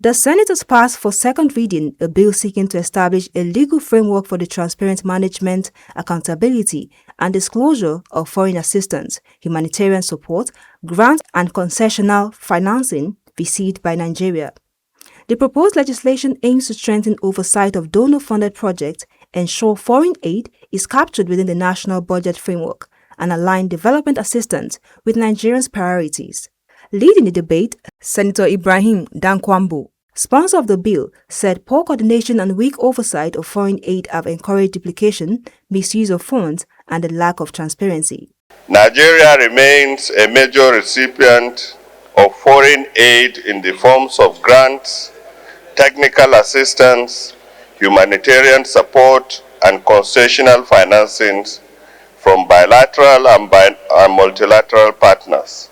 The Senate has passed for second reading a bill seeking to establish a legal framework for the transparent management, accountability, and disclosure of foreign assistance, humanitarian support, grants, and concessional financing received by Nigeria. The proposed legislation aims to strengthen oversight of donor-funded projects, ensure foreign aid is captured within the national budget framework, and align development assistance with Nigerians' priorities. Leading the debate, Senator Ibrahim Dankwambo, sponsor of the bill, said poor coordination and weak oversight of foreign aid have encouraged duplication, misuse of funds, and a lack of transparency. Nigeria remains a major recipient of foreign aid in the forms of grants, technical assistance, humanitarian support, and concessional financings from bilateral and multilateral partners.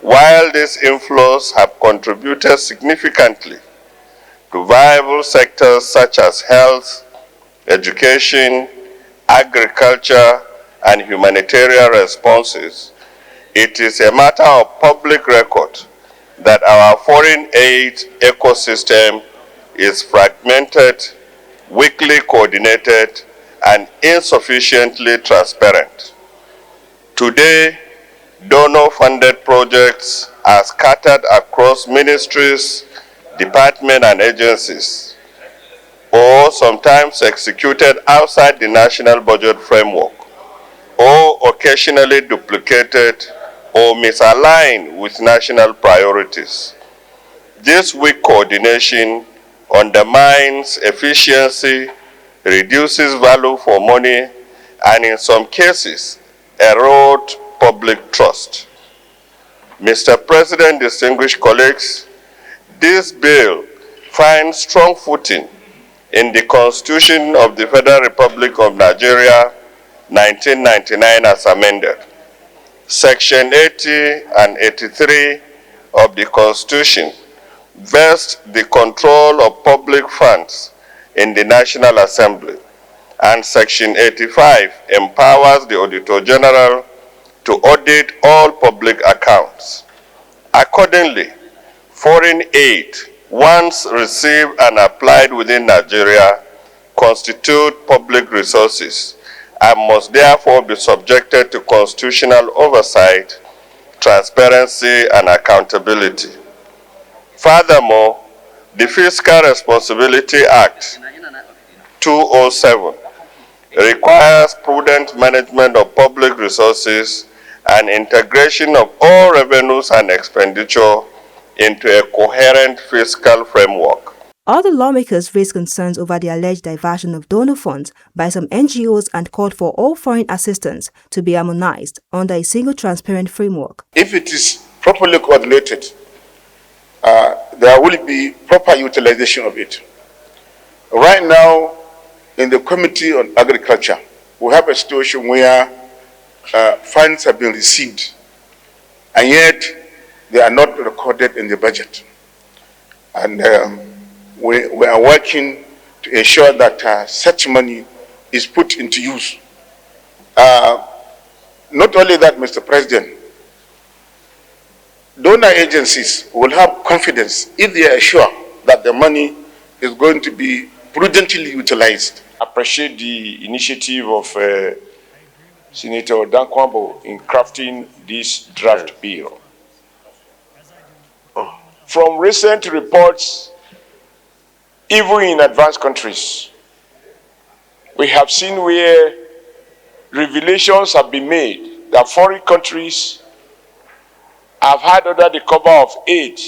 While these inflows have contributed significantly to viable sectors such as health, education, agriculture, and humanitarian responses, it is a matter of public record that our foreign aid ecosystem is fragmented, weakly coordinated, and insufficiently transparent. Today, donor-funded projects are scattered across ministries, departments, and agencies, or sometimes executed outside the national budget framework, or occasionally duplicated or misaligned with national priorities. This weak coordination undermines efficiency, reduces value for money, and in some cases, erodes public trust. Mr. President, distinguished colleagues, this bill finds strong footing in the Constitution of the Federal Republic of Nigeria, 1999 as amended. Section 80 and 83 of the Constitution vest the control of public funds in the National Assembly, and Section 85 empowers the Auditor General to audit all public accounts. Accordingly, foreign aid, once received and applied within Nigeria, constitute public resources and must therefore be subjected to constitutional oversight, transparency, and accountability. Furthermore, the Fiscal Responsibility Act 2007 requires prudent management of public resources and integration of all revenues and expenditure into a coherent fiscal framework. Other lawmakers raised concerns over the alleged diversion of donor funds by some NGOs and called for all foreign assistance to be harmonized under a single transparent framework. If it is properly coordinated, there will be proper utilization of it. Right now, in the Committee on Agriculture, we have a situation where funds have been received, and yet they are not recorded in the budget. And we are working to ensure that such money is put into use. Not only that, Mr. President, donor agencies will have confidence if they are sure that the money is going to be prudently utilized. I appreciate the initiative of Senator Dankwambo in crafting this draft bill. From recent reports, even in advanced countries, we have seen where revelations have been made that foreign countries have had under the cover of aid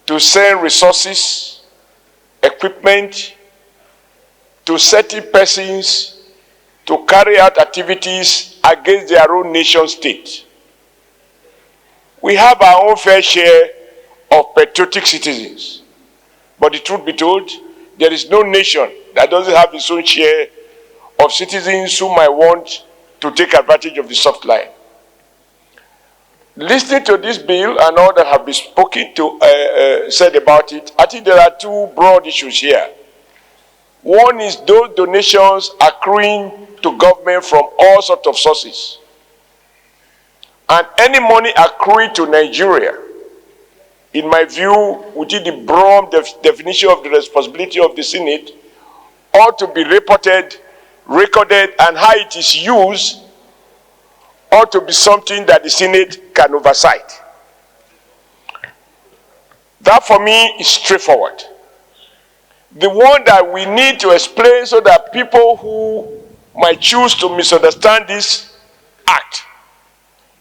to send resources, equipment, to certain persons to carry out activities against their own nation state. We have our own fair share of patriotic citizens. But the truth be told, there is no nation that doesn't have its own share of citizens who might want to take advantage of the soft line. Listening to this bill and all that have been said about it, I think there are two broad issues here. One is those donations accruing to government from all sorts of sources. And any money accruing to Nigeria in my view, within the broad definition of the responsibility of the Senate, ought to be reported, recorded, and how it is used ought to be something that the Senate can oversight. That for me is straightforward. The one that we need to explain so that people who might choose to misunderstand this act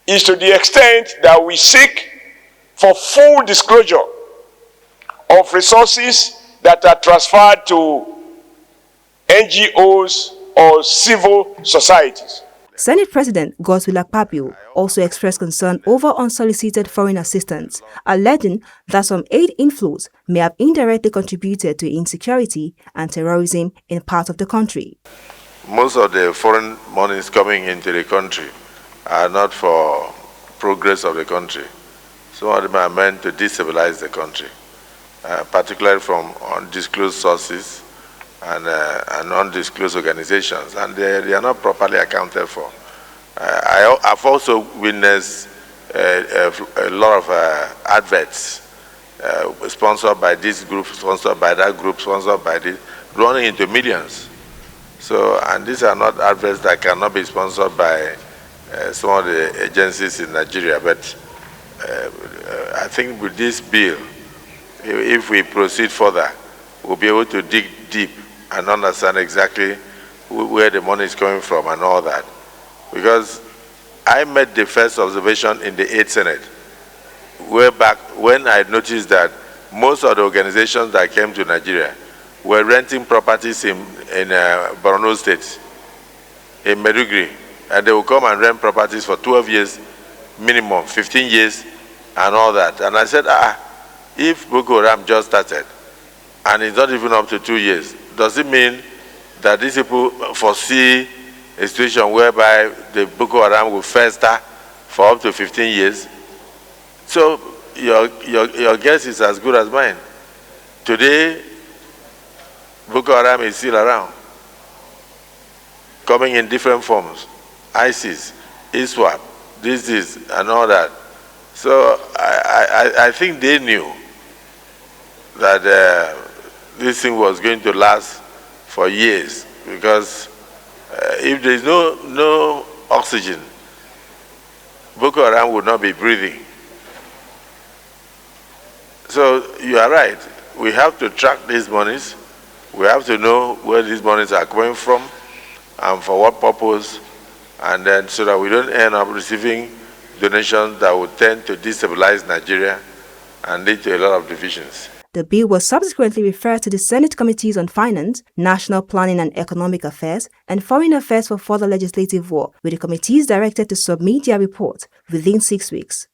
is to the extent that we seek for full disclosure of resources that are transferred to NGOs or civil societies. Senate President Godswill Akpabio also expressed concern over unsolicited foreign assistance, alleging that some aid inflows may have indirectly contributed to insecurity and terrorism in parts of the country. Most of the foreign monies coming into the country are not for progress of the country. Some of them are meant to destabilize the country, particularly from undisclosed sources and undisclosed organizations, and they are not properly accounted for. I've also witnessed a lot of adverts sponsored by this group, sponsored by that group, sponsored by this, running into millions. So, and these are not adverts that cannot be sponsored by some of the agencies in Nigeria, but I think with this bill, if we proceed further, we'll be able to dig deep and understand exactly where the money is coming from and all that. Because I made the first observation in the 8th Senate, way back when I noticed that most of the organizations that came to Nigeria were renting properties in Borno State, in Meduguri, and they will come and rent properties for 12 years minimum, 15 years, and all that. And I said, if Boko Haram just started, and it's not even up to 2 years, does it mean that these people foresee a situation whereby the Boko Haram will fester for up to 15 years? So your guess is as good as mine. Today, Boko Haram is still around, coming in different forms. ISIS, ISWAP, this, and all that. So I think they knew that this thing was going to last for years, because if there is no oxygen, Boko Haram would not be breathing. So you are right. We have to track these monies. We have to know where these monies are coming from and for what purpose, and then so that we don't end up receiving donations that would tend to destabilize Nigeria and lead to a lot of divisions. The bill was subsequently referred to the Senate Committees on Finance, National Planning and Economic Affairs, and Foreign Affairs for further legislative work, with the committees directed to submit their report within 6 weeks.